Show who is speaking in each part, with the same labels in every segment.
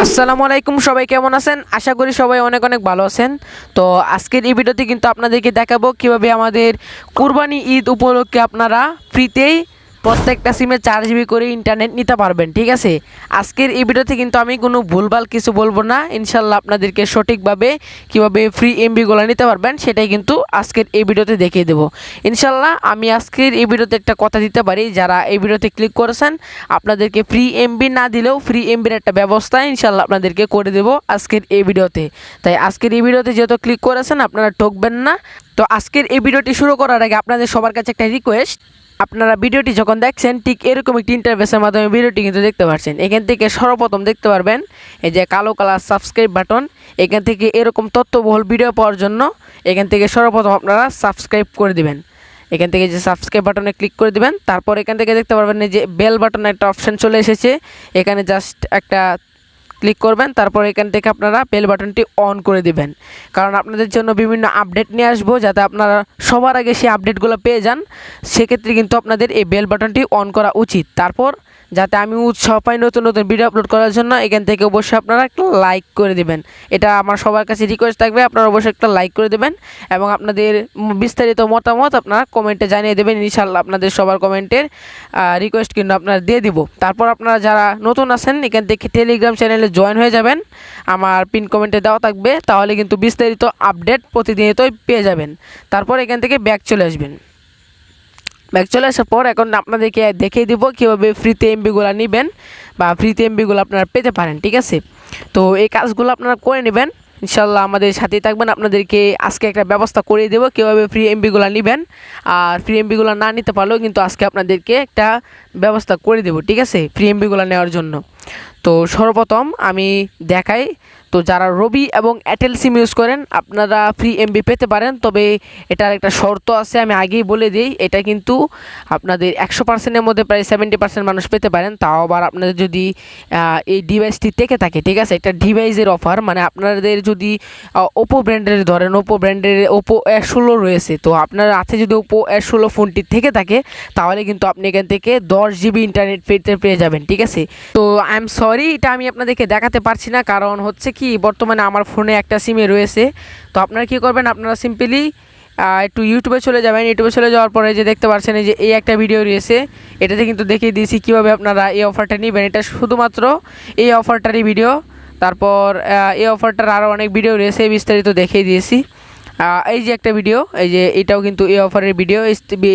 Speaker 1: আসসালামু আলাইকুম, সবাই কেমন আছেন? আশা করি সবাই অনেক অনেক ভালো আছেন। তো আজকের এই ভিডিওতে কিন্তু আপনাদেরকে দেখাবো কিভাবে আমাদের কুরবানি ঈদ উপলক্ষে আপনারা ফ্রিতেই প্রত্যেকটা সিমে 4 GB করে ইন্টারনেট নিতে পারবেন। ঠিক আছে, আজকের এই ভিডিওতে কিন্তু আমি কোনো ভুলভাল কিছু বলবো না। ইনশাল্লাহ আপনাদেরকে সঠিকভাবে কিভাবে ফ্রি এমবিগুলো নিতে পারবেন সেটাই কিন্তু আজকের এই ভিডিওতে দেখিয়ে দেবো। ইনশাল্লাহ আমি আজকের এই ভিডিওতে একটা কথা দিতে পারি, যারা এই ভিডিওতে ক্লিক করেছেন আপনাদেরকে ফ্রি এমবি না দিলেও ফ্রি এমবির একটা ব্যবস্থা ইনশাল্লাহ আপনাদেরকে করে দেবো আজকের এই ভিডিওতে। তাই আজকের এই ভিডিওতে যেহেতু ক্লিক করেছেন আপনারা ঠকবেন না। তো আজকের এই ভিডিওটি শুরু করার আগে আপনাদের সবার কাছে একটা রিকোয়েস্ট, আপনারা ভিডিওটি যখন দেখছেন ঠিক এরকম একটি ইন্টারফেসের মাধ্যমে ভিডিওটি কিন্তু দেখতে পাচ্ছেন। এখান থেকে সর্বপ্রথম দেখতে পারবেন এই যে কালো কালার সাবস্ক্রাইব বাটন। এখান থেকে এরকম তথ্যবহুল ভিডিও পাওয়ার জন্য এখান থেকে সর্বপ্রথম আপনারা সাবস্ক্রাইব করে দিবেন। এখান থেকে যে সাবস্ক্রাইব বাটনে ক্লিক করে দিবেন, তারপর এখান থেকে দেখতে পারবেন যে বেল বাটনে একটা অপশান চলে এসেছে। এখানে জাস্ট একটা ক্লিক করবেন, তারপর এখান থেকে আপনারা বেল বাটনটি অন করে দিবেন, কারণ আপনাদের জন্য বিভিন্ন আপডেট নিয়ে আসবো, যাতে আপনারা সবার আগে সেই আপডেটগুলো পেয়ে যান। সেক্ষেত্রে কিন্তু আপনাদের এই বেল বাটনটি অন করা উচিত। তারপর যাতে আমি উৎসাহ পাই নতুন নতুন ভিডিও আপলোড করার জন্য, এখান থেকে অবশ্যই আপনারা একটা লাইক করে দেবেন। এটা আমার সবার কাছে রিকোয়েস্ট থাকবে, আপনারা অবশ্যই একটা লাইক করে দেবেন এবং আপনাদের বিস্তারিত মতামত আপনারা কমেন্টে জানিয়ে দেবেন। ইনশাআল্লাহ আপনাদের সবার কমেন্টের রিকোয়েস্ট কিন্তু আপনারা দিয়ে দিব। তারপর আপনারা যারা নতুন আছেন এখান থেকে টেলিগ্রাম চ্যানেলে জয়েন হয়ে যাবেন, আমার পিন কমেন্টে দেওয়া থাকবে, তাহলে কিন্তু বিস্তারিত আপডেট প্রতিনিয়তই পেয়ে যাবেন। তারপর এখান থেকে ব্যাক চলে আসবেন। ব্যাক চলে আসার পর এখন আপনাদেরকে দেখিয়ে দিব কীভাবে ফ্রিতে এমবিগুলো নেবেন বা ফ্রিতে এমবিগুলো আপনারা পেতে পারেন। ঠিক আছে, তো এই কাজগুলো আপনারা করে নেবেন ইনশাল্লাহ, আমাদের সাথেই থাকবেন। আপনাদেরকে আজকে একটা ব্যবস্থা করে দেবো কীভাবে ফ্রি এমবিগুলো নেবেন। আর ফ্রি এমবিগুলো না নিতে পারলেও কিন্তু আজকে আপনাদেরকে একটা ব্যবস্থা করে দেবো, ঠিক আছে, ফ্রি এমবিগুলো নেওয়ার জন্য। তো সর্বপ্রথম আমি দেখাই, তো যারা রবি এবং এয়ারটেল সিম ইউজ করেন আপনারা ফ্রি এমবি পেতে পারেন, তবে এটার একটা শর্ত আছে, আমি আগেই বলে দিই। এটা কিন্তু আপনাদের 100%-এর মধ্যে প্রায় 70% মানুষ পেতে পারেন, তাও আবার আপনাদের যদি এই ডিভাইসটি থেকে থাকে। ঠিক আছে, এটা ডিভাইসের অফার, মানে আপনাদের যদি ওপো ব্র্যান্ডের ধরেন, ওপো ব্র্যান্ডের ওপো S16 রয়েছে, তো আপনার হাতে যদি ওপো S16 ফোনটি থেকে থাকে তাহলে কিন্তু আপনি এখান থেকে 10 GB ইন্টারনেট পেয়ে যাবেন। ঠিক আছে, তো আই এম সরি, এটা আমি আপনাদেরকে দেখাতে পারছি না, কারণ হচ্ছে কি বর্তমানে আমার ফোনে একটা সিমে রয়েছে। তো আপনারা কী করবেন, আপনারা সিম্পলি একটু ইউটিউবে চলে যাবেন। ইউটিউবে চলে যাওয়ার পরে যে দেখতে পাচ্ছেন এই যে এই একটা ভিডিও রয়েছে, এটাতে কিন্তু দেখিয়ে দিয়েছি কীভাবে আপনারা এই অফারটা নেবেন। এটা শুধুমাত্র এই অফারটারই ভিডিও। তারপর এই অফারটার আরও অনেক ভিডিও রয়েছে, বিস্তারিত দেখিয়ে দিয়েছি। এই যে একটা ভিডিও, এই যে এটাও কিন্তু এই অফারের ভিডিও।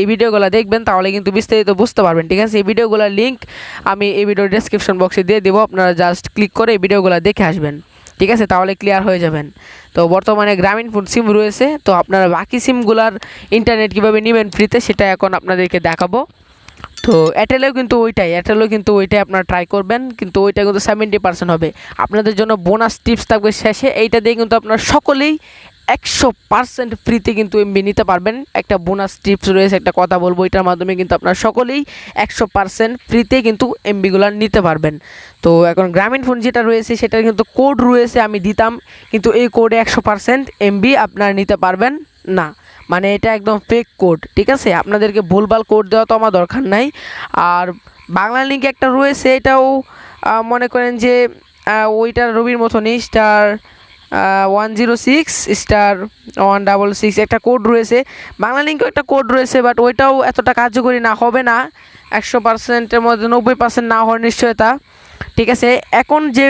Speaker 1: এই ভিডিওগুলো দেখবেন, তাহলে কিন্তু বিস্তারিত বুঝতে পারবেন। ঠিক আছে, এই ভিডিওগুলোর লিঙ্ক আমি এই ভিডিওর ডেসক্রিপশন বক্সে দিয়ে দেবো, আপনারা জাস্ট ক্লিক করে এই ভিডিওগুলো দেখে আসবেন। ঠিক আছে, তাহলে ক্লিয়ার হয়ে যাবেন। তো বর্তমানে গ্রামীণ ফোন সিম রয়েছে, তো আপনারা বাকি সিমগুলার ইন্টারনেট কীভাবে নেবেন ফ্রিতে সেটা এখন আপনাদেরকে দেখাবো। তো এয়ারটেলেও কিন্তু ওইটাই আপনারা ট্রাই করবেন, কিন্তু ওইটা কিন্তু 70% হবে। আপনাদের জন্য বোনাস টিপস থাকবে শেষে, এইটা দিয়ে কিন্তু আপনারা সকলেই 100% ফ্রিতে কিন্তু এমবি নিতে পারবেন। একটা বোনাস টিপস রয়েছে, একটা কথা বলবো, এটার মাধ্যমে কিন্তু আপনারা সকলেই 100% ফ্রিতে কিন্তু এমবিগুলো নিতে পারবেন। তো এখন গ্রামীণ ফোন যেটা রয়েছে সেটার কিন্তু কোড রয়েছে, আমি দিতাম, কিন্তু এই কোডে 100% এমবি আপনারা নিতে পারবেন না, মানে এটা একদম ফেক কোড। ঠিক আছে, আপনাদেরকে ভুলভাল কোড দেওয়া তো আমার দরকার নাই। আর বাংলা লিঙ্ক একটা রয়েছে, এটাও মনে করেন যে ওইটার রবির মতনই *106*166 একটা কোড রয়েছে। বাংলা লিঙ্কেও একটা কোড রয়েছে, বাট ওইটাও এতটা কার্যকরী না, হবে না 100%-এর মধ্যে 90% না হওয়ার নিশ্চয়তা। ঠিক আছে, এখন যে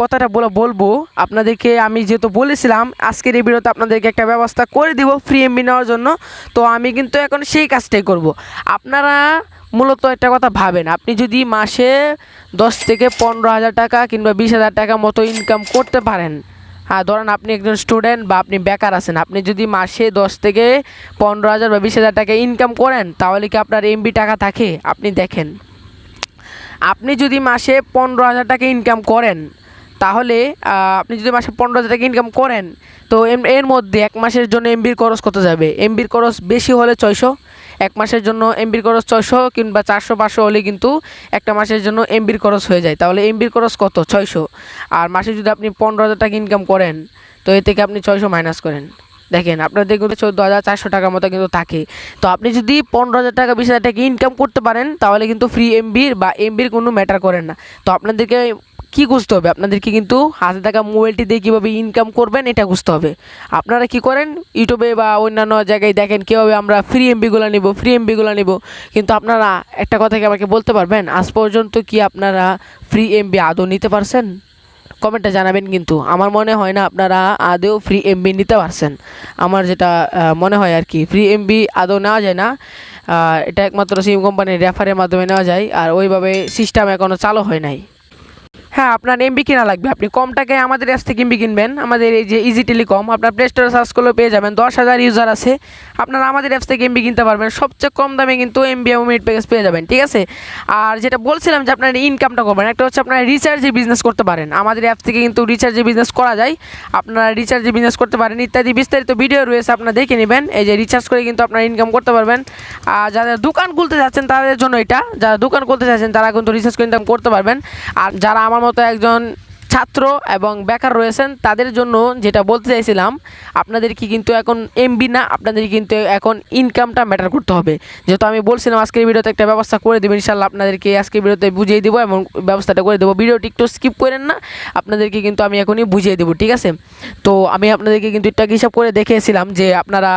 Speaker 1: কথাটা বলবো আপনাদেরকে, আমি যেহেতু বলেছিলাম আজকের এই ভিডিওতে আপনাদেরকে একটা ব্যবস্থা করে দিব ফ্রি এমবি নেওয়ার জন্য, তো আমি কিন্তু এখন সেই কাজটাই করব। আপনারা মূলত একটা কথা ভাবেন, আপনি যদি মাসে 10 থেকে 15,000 টাকা কিংবা 20,000 টাকা মতো ইনকাম করতে পারেন, হ্যাঁ ধরেন আপনি একজন স্টুডেন্ট বা আপনি বেকার আছেন, আপনি যদি মাসে 10 থেকে 15,000 বা 20,000 টাকা ইনকাম করেন, তাহলে কি আপনার এমবি টাকা থাকে? আপনি দেখেন, আপনি যদি মাসে 15,000 টাকা ইনকাম করেন, তাহলে আপনি যদি মাসে 15,000 টাকা ইনকাম করেন, তো এর মধ্যে এক মাসের জন্য এমবির খরচ কত যাবে? এমবির খরচ বেশি হলে 600, এক মাসের জন্য এমবির খরচ 600 কিংবা 400-500 হলে কিন্তু একটা মাসের জন্য এমবির খরচ হয়ে যায়। তাহলে এমবির খরচ কত? 600। আর মাসে যদি আপনি 15,000 টাকা ইনকাম করেন, তো এ থেকে আপনি 600 মাইনাস করেন, দেখেন আপনাদের কিন্তু 14,400 টাকার মতো কিন্তু থাকে। তো আপনি যদি 15,000 টাকা 20,000 টাকা ইনকাম করতে পারেন, তাহলে কিন্তু ফ্রি এমবির বা এমবির কোনো ম্যাটার করেন না। তো আপনাদেরকে কি বুঝতে হবে, আপনাদেরকে কিন্তু হাতে থাকা মোবাইলটি দিয়ে কীভাবে ইনকাম করবেন এটা বুঝতে হবে। আপনারা কি করেন, ইউটিউবে বা অন্যান্য জায়গায় দেখেন কীভাবে আমরা ফ্রি এমবিগুলো নিব, কিন্তু আপনারা একটা কথা কি আমাকে বলতে পারবেন আজ পর্যন্ত কি আপনারা ফ্রি এমবি আদৌ নিতে পারছেন? কমেন্টে জানাবেন। কিন্তু আমার মনে হয় না আপনারা আদৌ ফ্রি এমবি নিতে পারছেন। আমার যেটা মনে হয় আর কি, ফ্রি এমবি আদৌ নেওয়া যায় না। এটা একমাত্র সিম কোম্পানির রেফারের মাধ্যমে নেওয়া যায়, আর ওইভাবে সিস্টেম এখনও চালু হয় নাই। হ্যাঁ, আপনার এমবি কিনা লাগবে, আপনি কম টাকায় আমাদের কাছ থেকে এমবি কিনবেন। আমাদের এই যে ইজি টেলিকম, আপনার প্লে স্টোরে সার্চ করলেও পেয়ে যাবেন, 10,000 ইউজার আছে। আপনারা আমাদের অ্যাপস থেকে এমবি কিনতে পারবেন, সবচেয়ে কম দামে কিন্তু এমবি এবং মিনিট প্যাকেজ পেয়ে যাবেন, ঠিক আছে। আর যেটা বলছিলাম যে আপনার ইনকামটা করবেন, একটা হচ্ছে আপনার রিচার্জে বিজনেস করতে পারেন। আমাদের অ্যাপ থেকে কিন্তু রিচার্জে বিজনেস করা যায়, আপনারা রিচার্জে বিজনেস করতে পারেন ইত্যাদি বিস্তারিত ভিডিও রয়েছে, আপনারা দেখে নেবেন। এই যে রিচার্জ করে কিন্তু আপনারা ইনকাম করতে পারবেন। আর যারা দোকান খুলতে যাচ্ছেন তাদের জন্য এটা, যারা দোকান খুলতে চাচ্ছেন তারা কিন্তু রিচার্জ করে ইনকাম করতে পারবেন। আর যারা আমার মতো একজন ছাত্র এবং বেকার রয়েছেন তাদের জন্য যেটা বলতে চাইছিলাম, আপনাদেরকে কিন্তু এখন এমবি না, আপনাদের কিন্তু এখন ইনকামটা ম্যাটার করতে হবে। যেহেতু আমি বলছিলাম আজকের ভিডিওতে একটা ব্যবস্থা করে দেবো, ইনশাল্লাহ আপনাদেরকে আজকের ভিডিওতে বুঝিয়ে দেবো এবং ব্যবস্থাটা করে দেবো। ভিডিওটি একটু স্কিপ করেন না, আপনাদেরকে কিন্তু আমি এখনই বুঝিয়ে দেবো, ঠিক আছে। তো আমি আপনাদেরকে কিন্তু একটা হিসাব করে দেখিয়েছিলাম যে আপনারা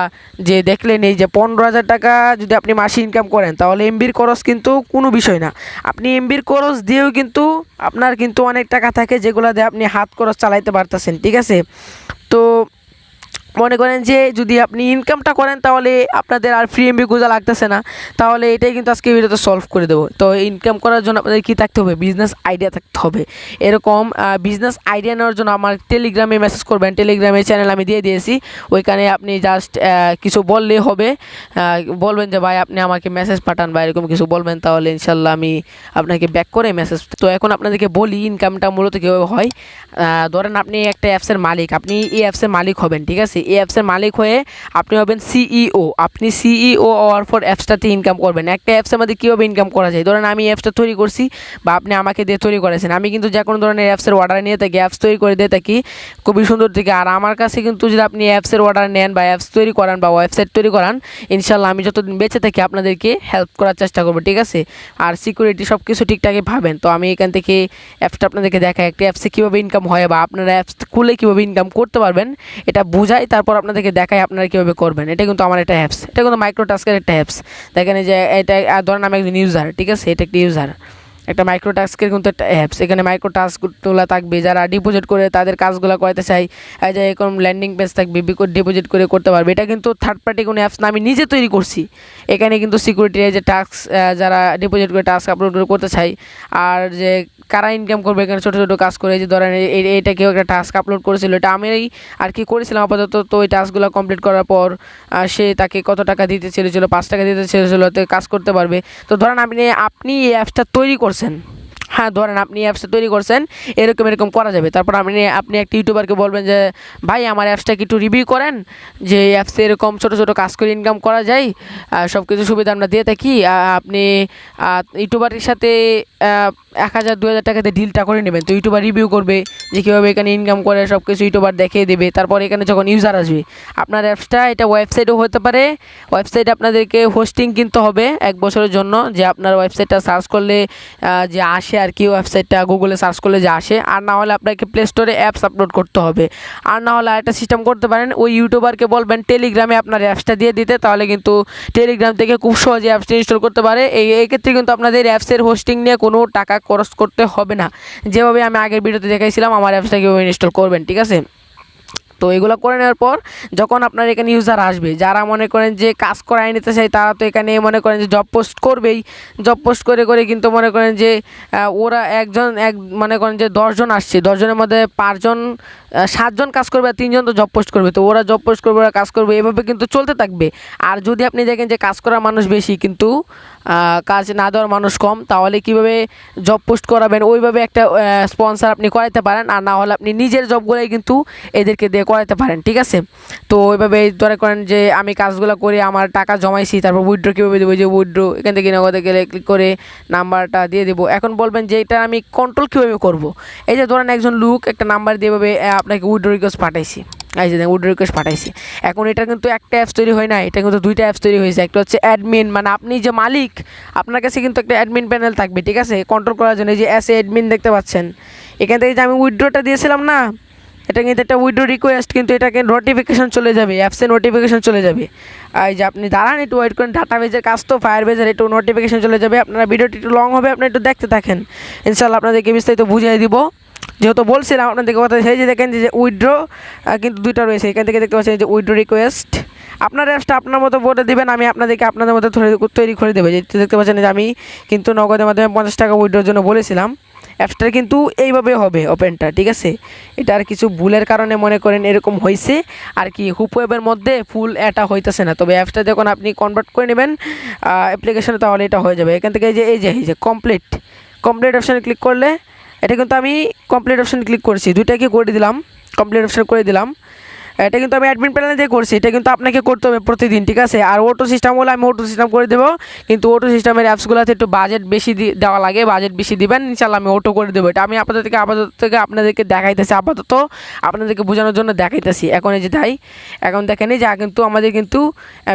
Speaker 1: যে দেখলেন এই যে 15,000 টাকা যদি আপনি মাসে ইনকাম করেন তাহলে এমবির খরচ কিন্তু কোনো বিষয় না। আপনি এমবির খরচ দিয়েও কিন্তু আপনার কিন্তু অনেক টাকা থাকে যেগুলো দিয়ে আপনি হাত খরচ চালাইতে পারতেছেন, ঠিক আছে। তো মনে করেন যে যদি আপনি ইনকামটা করেন তাহলে আপনাদের আর ফ্রি এমবি গোজা লাগতেছে না, তাহলে এটাই কিন্তু আজকে ভিডিওতে সলভ করে দেবো। তো ইনকাম করার জন্য আপনাদের কী থাকতে হবে, বিজনেস আইডিয়া থাকতে হবে। এরকম বিজনেস আইডিয়া নেওয়ার জন্য আমার টেলিগ্রামে মেসেজ করবেন, টেলিগ্রামের চ্যানেল আমি দিয়ে দিয়েছি, ওইখানে আপনি জাস্ট কিছু বললেই হবে। বলবেন যে ভাই আপনি আমাকে মেসেজ পাঠান বা এরকম কিছু বলবেন, তাহলে ইনশাল্লাহ আমি আপনাকে ব্যাক করে মেসেজ। তো এখন আপনাদেরকে বলি ইনকামটা মূলত কীভাবে হয়। ধরেন আপনি একটা অ্যাপসের মালিক, আপনি এই অ্যাপসের মালিক হবেন, ঠিক আছে। এই অ্যাপসের মালিক হয়ে আপনি হবেন সিইও। আপনি সিইও হওয়ার পর অ্যাপসটাতে ইনকাম করবেন। একটা অ্যাপসের মধ্যে কীভাবে ইনকাম করা যায়, ধরেন আমি অ্যাপসটা তৈরি করছি বা আপনি আমাকে দিয়ে তৈরি করেছেন, আমি কিন্তু যে কোনো ধরনের অ্যাপসের অর্ডার নিয়ে থাকি, অ্যাপস তৈরি করে দিয়ে থাকি খুবই সুন্দর থেকে। আর আমার কাছে কিন্তু যদি আপনি অ্যাপসের অর্ডার নেন বা অ্যাপস তৈরি করান বা ওয়েবসাইট তৈরি করান, ইনশাল্লাহ আমি যতদিন বেঁচে থাকি আপনাদেরকে হেল্প করার চেষ্টা করবো, ঠিক আছে। আর সিকিউরিটি সব কিছু ঠিকঠাকই পাবেন। তো আমি এখান থেকে অ্যাপসটা আপনাদেরকে দেখাই, একটা অ্যাপসে কীভাবে ইনকাম হয় বা আপনারা অ্যাপস খুলে কীভাবে ইনকাম করতে পারবেন এটা বুঝাই, তারপর আপনাদেরকে দেখাই আপনারা কীভাবে করবেন। এটা কিন্তু আমার একটা অ্যাপস, এটা কিন্তু মাইক্রোটাস্কের একটা অ্যাপস। দেখেন যে এটা ধরেন আমি একজন ইউজার, ঠিক আছে, এটা একটা ইউজার, একটা মাইক্রোটাস্কের কিন্তু একটা অ্যাপস। এখানে মাইক্রোটাস্কগুলো থাকবে, যারা ডিপোজিট করে তাদের কাজগুলো করতে চাই, যে এরকম ল্যান্ডিং পেজ থাকবে, ডিপোজিট করে করতে পারবে। এটা কিন্তু থার্ড পার্টি কোনো অ্যাপস না, আমি নিজে তৈরি করছি। এখানে কিন্তু সিকিউরিটি যে টাস্ক, যারা ডিপোজিট করে টাস্ক আপলোড করতে চাই, আর যে কারা ইনকাম করবে এখানে ছোটো ছোটো কাজ করে, যে ধরেন এটা কেউ একটা টাস্ক আপলোড করেছিল, এটা আমি আর কি করেছিলাম আপাতত। তো ওই টাস্কগুলো কমপ্লিট করার পর সে তাকে কত টাকা দিতে ছেড়েছিল, 5 টাকা দিতে ছেড়েছিল, তো কাজ করতে পারবে। তো ধরেন আপনি এই অ্যাপসটা তৈরি করছেন, হ্যাঁ ধরেন আপনি অ্যাপসটা তৈরি করছেন, এরকম করা যাবে। তারপর আপনি একটা ইউটিউবারকে বলবেন যে ভাই আমার অ্যাপসটা কি একটু রিভিউ করেন, যে অ্যাপসে এরকম ছোটো ছোটো কাজ করে ইনকাম করা যায়, সব কিছু সুবিধা আমরা দিয়ে থাকি। আপনি ইউটিউবারের সাথে 1,000 2,000 টাকাতে ডিলটা করে নেবেন। তো ইউটিউবার রিভিউ করবে যে কীভাবে এখানে ইনকাম করে, সব কিছু ইউটিউবার দেখিয়ে দেবে। তারপর এখানে যখন ইউজার আসবে আপনার অ্যাপসটা, এটা ওয়েবসাইটও হতে পারে, ওয়েবসাইট আপনাদেরকে হোস্টিং কিনতে হবে 1 বছরের জন্য, যে আপনার ওয়েবসাইটটা সার্চ করলে যে আসে আর কি, ওয়েবসাইটটা গুগলে সার্চ করলে যে আসে। আর না হলে আপনাকে প্লে স্টোরে অ্যাপস আপলোড করতে হবে। আর না হলে আরেকটা সিস্টেম করতে পারেন, ওই ইউটিউবারকে বলবেন টেলিগ্রামে আপনার অ্যাপসটা দিয়ে দিতে, তাহলে কিন্তু টেলিগ্রাম থেকে খুব সহজে অ্যাপসটা ইনস্টল করতে পারে। এই ক্ষেত্রে কিন্তু আপনাদের অ্যাপসের হোস্টিং নিয়ে কোনো টাকা খরচ করতে হবে না, যেভাবে আমি আগের ভিডিওতে দেখাইছিলাম আমার অ্যাপসটা কীভাবে ইনস্টল করবেন, ঠিক আছে। তো এগুলো করে নেওয়ার পর যখন আপনার এখানে ইউজার আসবে, যারা মনে করেন যে কাজ করায় নিতে চাই, তারা তো এখানে মনে করেন যে জব পোস্ট করবেই। জব পোস্ট করে কিন্তু মনে করেন যে ওরা মনে করেন যে 10 জন আসছে, 10 জনের মধ্যে 5 জন 7 জন কাজ করবে আর 3 জন তো জব পোস্ট করবে। তো ওরা জব পোস্ট করবে, ওরা কাজ করবে, এভাবে কিন্তু চলতে থাকবে। আর যদি আপনি দেখেন যে কাজ করার মানুষ বেশি কিন্তু কাজ না দেওয়ার মানুষ কম, তাহলে কিভাবে জব পোস্ট করাবেন, ওইভাবে একটা স্পন্সর আপনি করাইতে পারেন। আর না হলে আপনি নিজের জবগুলোই কিন্তু এদেরকে দিয়ে করাইতে পারেন, ঠিক আছে। তো ওইভাবে ধরে করেন যে আমি কাজগুলো করে আমার টাকা জমাইছি, তারপর উইথড্র কীভাবে দেবো, যে উইথড্র এখান থেকে নগদে গেলে ক্লিক করে নাম্বারটা দিয়ে দেবো। এখন বলবেন যে এটা আমি কন্ট্রোল কীভাবে করব। এই যে ধরেন একজন লোক একটা নাম্বার দিয়ে এভাবে আপনাকে উইথড্র রিকোয়েস্ট পাঠাইছি, এই যে উইথড্র রিকোয়েস্ট পাঠাইছি। এখন এটা কিন্তু একটা অ্যাপস তৈরি হয় না, এটা কিন্তু 2টা অ্যাপস তৈরি হয়েছে। একটা হচ্ছে অ্যাডমিন, মানে আপনি যে মালিক আপনার কাছে কিন্তু একটা অ্যাডমিন প্যানেল থাকবে, ঠিক আছে, কন্ট্রোল করার জন্য। এই যে অ্যাডমিন দেখতে পাচ্ছেন, এখান থেকে যে আমি উইথড্রটা দিয়েছিলাম না, এটা কিন্তু একটা উইথড্র রিকোয়েস্ট, কিন্তু এটাকে নোটিফিকেশন চলে যাবে, অ্যাপসে নোটিফিকেশন চলে যাবে। আর এই যে আপনি দাঁড়ান একটু ওয়েট করেন, ডাটাবেজের কাজ তো, ফায়ারবেজের একটু নোটিফিকেশন চলে যাবে। আপনারা ভিডিওটি একটু লং হবে, আপনি একটু দেখতে থাকেন, ইনশাল্লাহ আপনাদেরকে বিস্তারিত বুঝিয়ে দিব। যেহেতু বলছিলাম আপনাদেরকে কথা, সেই যে দেখেন যে উইথড্র কিন্তু দুইটা রয়েছে, এখান থেকে দেখতে পাচ্ছেন যে উইথড্র রিকোয়েস্ট। আপনার অ্যাপসটা আপনার মতো বলে দেবেন, আমি আপনাদেরকে আপনাদের মতো তৈরি করে দেবো। যেহেতু দেখতে পাচ্ছেন যে আমি কিন্তু নগদের মাধ্যমে 50 টাকা উইথড্রর জন্য বলেছিলাম। অ্যাপসটা কিন্তু এইভাবে হবে ওপেনটা, ঠিক আছে। এটা আর কিছু ভুলের কারণে মনে করেন এরকম হয়েছে আর কি, হুপ ওয়েবের মধ্যে ফুল এটা হইতেছে না। তবে অ্যাপসটা যখন আপনি কনভার্ট করে নেবেন অ্যাপ্লিকেশনে, তাহলে এটা হয়ে যাবে। এখান থেকে এই যে কমপ্লিট অপশানে ক্লিক করলে, এটা কিন্তু আমি কমপ্লিট অপশানে ক্লিক করছি, দুইটাকে করে দিলাম, কমপ্লিট অপশান করে দিলাম। এটা কিন্তু আমি অ্যাডমিন প্যানেল দিয়ে করছি, এটা কিন্তু আপনাকে করতে হবে প্রতিদিন, ঠিক আছে। আর অটো সিস্টেম হলে আমি অটো সিস্টেম করে দেবো, কিন্তু অটো সিস্টেমের অ্যাপসগুলোতে একটু বাজেট বেশি দেওয়া লাগে, বাজেট বেশি দিবেন, ইনশাল্লাহ আমি অটো করে দেবো। এটা আমি আপাতত আপনাদেরকে দেখাইতেছি, আপাতত আপনাদেরকে বোঝানোর জন্য দেখাইতেছি। এখন এই যে তাই, এখন দেখেন যে কিন্তু আমাদের কিন্তু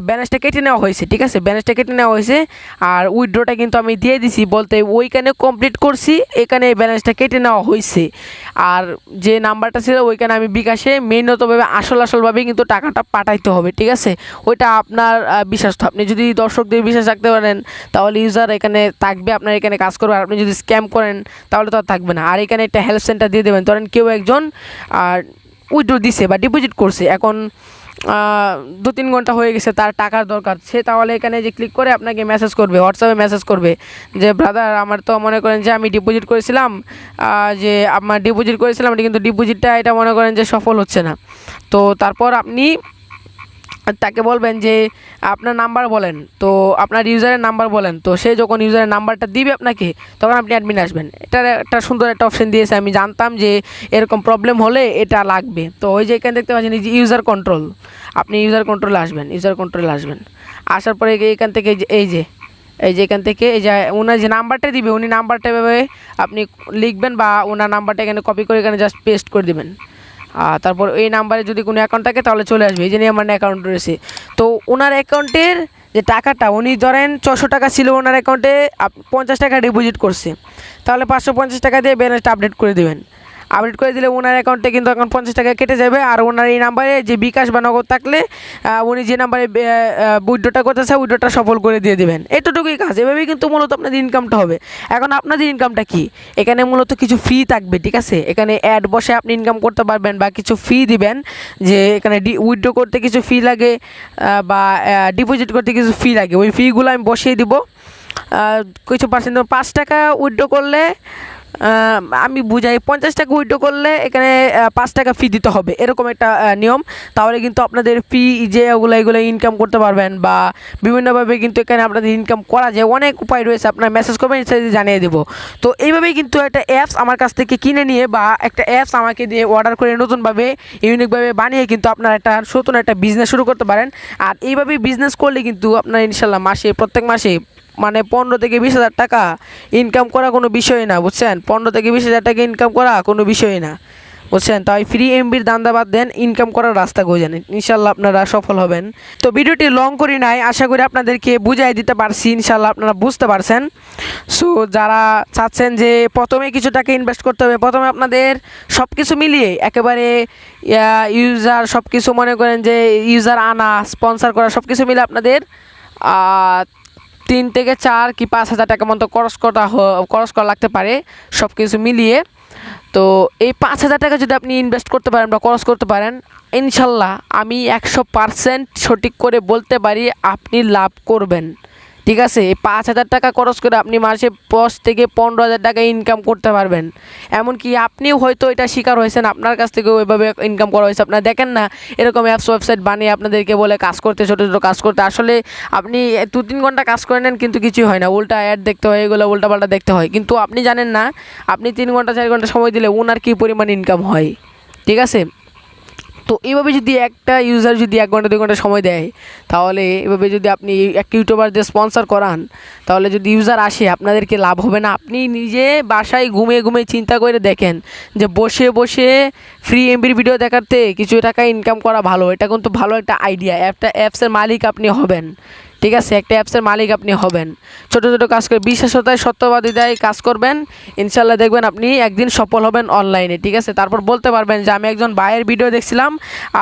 Speaker 1: ব্যালেন্সটা কেটে নেওয়া হয়েছে, ঠিক আছে, ব্যালেন্সটা কেটে নেওয়া হয়েছে। আর উইথড্রটা কিন্তু আমি দিয়ে দিছি, বলতে ওইখানে কমপ্লিট করছি, এখানে ব্যালেন্সটা কেটে নেওয়া হয়েছে। আর যে নাম্বারটা ছিল ওইখানে আমি বিকাশে মেইনতভাবে আসলভাবেই কিন্তু টাকাটা পাঠাইতে হবে, ঠিক আছে। ওইটা আপনার বিশ্বাস, তো আপনি যদি দর্শকদের বিশ্বাস রাখতে পারেন তাহলে ইউজার এখানে থাকবে, আপনার এখানে কাজ করবে। আর আপনি যদি স্ক্যাম করেন তাহলে তো আর থাকবে না। আর এখানে একটা হেল্প সেন্টার দিয়ে দেবেন, ধরেন কেউ একজন উইথড্র দিছে বা ডিপোজিট করছে, এখন 2-3 ঘন্টা হয়ে গেছে, তার টাকার দরকার, সে তাহলে এখানে যে ক্লিক করে আপনাকে মেসেজ করবে, হোয়াটসঅ্যাপে মেসেজ করবে যে ব্রাদার আমার তো মনে করেন যে আমি ডিপোজিট করেছিলাম, এটা কিন্তু ডিপোজিটটা এটা মনে করেন যে সফল হচ্ছে না। তো তারপর আপনি তাকে বলবেন যে আপনার নাম্বার বলেন, তো আপনার ইউজারের নাম্বার বলেন, তো সে যখন ইউজারের নাম্বারটা দিবে আপনাকে, তখন আপনি অ্যাডমিন আসবেন। এটার একটা সুন্দর একটা অপশন দিয়েছে, আমি জানতাম যে এরকম প্রবলেম হলে এটা লাগবে। তো ওই যে এখানে দেখতে পাচ্ছেন যে ইউজার কন্ট্রোল, আপনি ইউজার কন্ট্রোলে আসবেন, আসার পরে এখান থেকে এই যে এখান থেকে এই যে ওনার যে নাম্বারটা দিবে, উনি নাম্বারটা এভাবে আপনি লিখবেন বা ওনার নাম্বারটা এখানে কপি করে এখানে জাস্ট পেস্ট করে দেবেন। তারপর এই নাম্বারে যদি কোনো অ্যাকাউন্ট থাকে তাহলে চলে আসবে, এই যে নিয়ে আমার অ্যাকাউন্ট রয়েছে। তো ওনার অ্যাকাউন্টের যে টাকাটা, উনি ধরেন 600 টাকা ছিল ওনার অ্যাকাউন্টে, 50 টাকা ডিপোজিট করছে, তাহলে 550 টাকা দিয়ে ব্যালেন্সটা আপডেট করে দেবেন। আপডেট করে দিলে ওনার অ্যাকাউন্টে কিন্তু এখন 50 টাকা কেটে যাবে। আর ওনার এই নাম্বারে যে বিকাশ বা নগদ থাকলে উনি যে নাম্বারে উইথড্রটা করতে চায় উইথড্রটা সফল করে দিয়ে দেবেন। এতটুকুই কাজ, এভাবেই কিন্তু মূলত আপনাদের ইনকামটা হবে। এখন আপনাদের ইনকামটা কি, এখানে মূলত কিছু ফি থাকবে, ঠিক আছে। এখানে অ্যাড বসে আপনি ইনকাম করতে পারবেন বা কিছু ফি দিবেন, যে এখানে উইথড্র করতে কিছু ফি লাগে বা ডিপোজিট করতে কিছু ফি লাগে, ওই ফিগুলো আমি বসিয়ে দিব। কিছু পার্সেন্ট 5 টাকা উইথড্র করলে, আমি বুঝাই 50 টাকা উইথড্র করলে এখানে 5 টাকা ফি দিতে হবে, এরকম একটা নিয়ম। তাহলে কিন্তু আপনাদের ফি যে এগুলো ইনকাম করতে পারবেন, বা বিভিন্নভাবে কিন্তু এখানে আপনাদের ইনকাম করা যায়, অনেক উপায় রয়েছে। আপনার মেসেজ করবেন, জানিয়ে দেবো। তো এইভাবেই কিন্তু একটা অ্যাপস আমার কাছ থেকে কিনে নিয়ে বা একটা অ্যাপস আমাকে দিয়ে অর্ডার করে নতুনভাবে ইউনিকভাবে বানিয়ে কিন্তু আপনার একটা নতুন একটা বিজনেস শুরু করতে পারেন। আর এইভাবেই বিজনেস করলে কিন্তু আপনার ইনশাল্লাহ প্রত্যেক মাসে মানে 15 থেকে 20 হাজার টাকা ইনকাম করা কোনো বিষয় না, বুঝছেন। 15 থেকে 20 হাজার টাকা ইনকাম করা কোনো বিষয় না, বুঝছেন। তাই ফ্রি এমবির দান্দা বাদ দেন, ইনকাম করার রাস্তা খুঁজে নেন, ইনশাল্লাহ আপনারা সফল হবেন। তো ভিডিওটি লং করি নাই, আশা করি আপনাদেরকে বুঝাই দিতে পারছি, ইনশাল্লাহ আপনারা বুঝতে পারছেন। সো যারা চাচ্ছেন যে প্রথমে কিছু টাকা ইনভেস্ট করতে হবে, প্রথমে আপনাদের সব কিছু মিলিয়ে একেবারে ইউজার সব কিছু মনে করেন যে ইউজার আনা, স্পন্সার করা সব কিছু মিলে আপনাদের 3 থেকে 4 কি 5 হাজার টাকা মতো খরচ করা লাগতে পারে সব কিছু মিলিয়ে। তো এই 5 হাজার টাকা যদি আপনি ইনভেস্ট করতে পারেন বা খরচ করতে পারেন, ইনশাল্লাহ আমি 100% সঠিক করে বলতে পারি আপনি লাভ করবেন, ঠিক আছে। এই 5 হাজার টাকা খরচ করে আপনি মাসে 10 থেকে 15 হাজার টাকা ইনকাম করতে পারবেন। এমনকি আপনিও হয়তো এটা শিকার হয়েছেন, আপনার কাছ থেকেও ওইভাবে ইনকাম করা হয়েছে। আপনারা দেখেন না এরকম অ্যাপস ওয়েবসাইট বানিয়ে আপনাদেরকে বলে কাজ করতে, ছোটো ছোটো কাজ করতে, আসলে আপনি 2-3 ঘন্টা কাজ করে নেন কিন্তু কিছুই হয় না, উল্টা অ্যাড দেখতে হয়, এগুলো উল্টাপাল্টা দেখতে হয়। কিন্তু আপনি জানেন না আপনি 3 ঘন্টা 4 ঘন্টা সময় দিলে ওনার কী পরিমাণ ইনকাম হয়, ঠিক আছে। তো এইভাবে যদি একটা ইউজার যদি 1 ঘন্টা 2 ঘন্টা সময় দেয়, তাহলে এভাবে যদি আপনি একটা ইউটিউবার দিয়ে স্পন্সর করান, তাহলে যদি ইউজার আসে আপনাদেরকে লাভ হবে না। আপনি নিজে বাসায় ঘুমিয়ে চিন্তা করে দেখেন যে বসে ফ্রি এমবির ভিডিও দেখাতে কিছু টাকা ইনকাম করা ভালো, এটা কিন্তু ভালো একটা আইডিয়া, একটা অ্যাপসের মালিক আপনি হবেন, ঠিক আছে, একটা অ্যাপসের মালিক আপনি হবেন। ছোট ছোট কাজ করে বিশেষতায় সত্যবাদিতায় কাজ করবেন, ইনশাল্লাহ দেখবেন আপনি একদিন সফল হবেন অনলাইনে। ঠিক আছে, তারপর বলতে পারবেন যে আমি একজন ভাইয়ের ভিডিও দেখছিলাম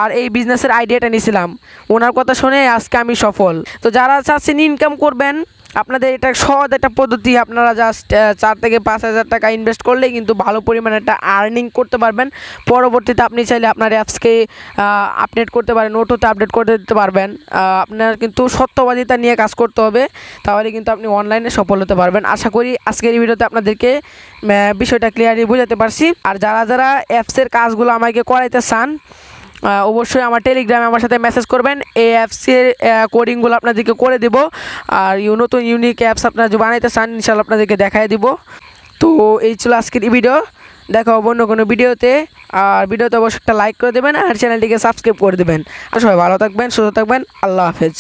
Speaker 1: আর এই বিজনেসের আইডিয়াটা নিয়েছিলাম, ওনার কথা শুনে আজকে আমি সফল। তো যারা চাচ্ছেন ইনকাম করবেন, আপনাদের এটা সহজ একটা পদ্ধতি। আপনারা জাস্ট 4 থেকে 5 হাজার টাকা ইনভেস্ট করলেই কিন্তু ভালো পরিমাণে একটা আর্নিং করতে পারবেন। পরবর্তীতে আপনি চাইলে আপনার অ্যাপসকে আপডেট করতে পারেন, নোটতে আপডেট করে দিতে পারবেন। আপনার কিন্তু সত্যবাদিতা নিয়ে কাজ করতে হবে, তাহলে কিন্তু আপনি অনলাইনে সফল হতে পারবেন। আশা করি আজকের এই ভিডিওতে আপনাদেরকে বিষয়টা ক্লিয়ারলি বোঝাতে পারছি। আর যারা যারা অ্যাপসের কাজগুলো আমাকে করাইতে চান, অবশ্যই আমার টেলিগ্রামে আমার সাথে মেসেজ করবেন, এই অ্যাপসের কোডিংগুলো আপনাদেরকে করে দেবো। আর নতুন ইউনিক অ্যাপস আপনারা যে বানাইতে চান, ইনশাল্লাহ আপনাদেরকে দেখাই দিব। তো এই ছিল আজকের এই ভিডিও, দেখা হবে অন্য কোনো ভিডিওতে। আর ভিডিওতে অবশ্যই একটা লাইক করে দেবেন আর চ্যানেলটিকে সাবস্ক্রাইব করে দেবেন। আর সবাই ভালো থাকবেন, সুস্থ থাকবেন, আল্লাহ হাফেজ।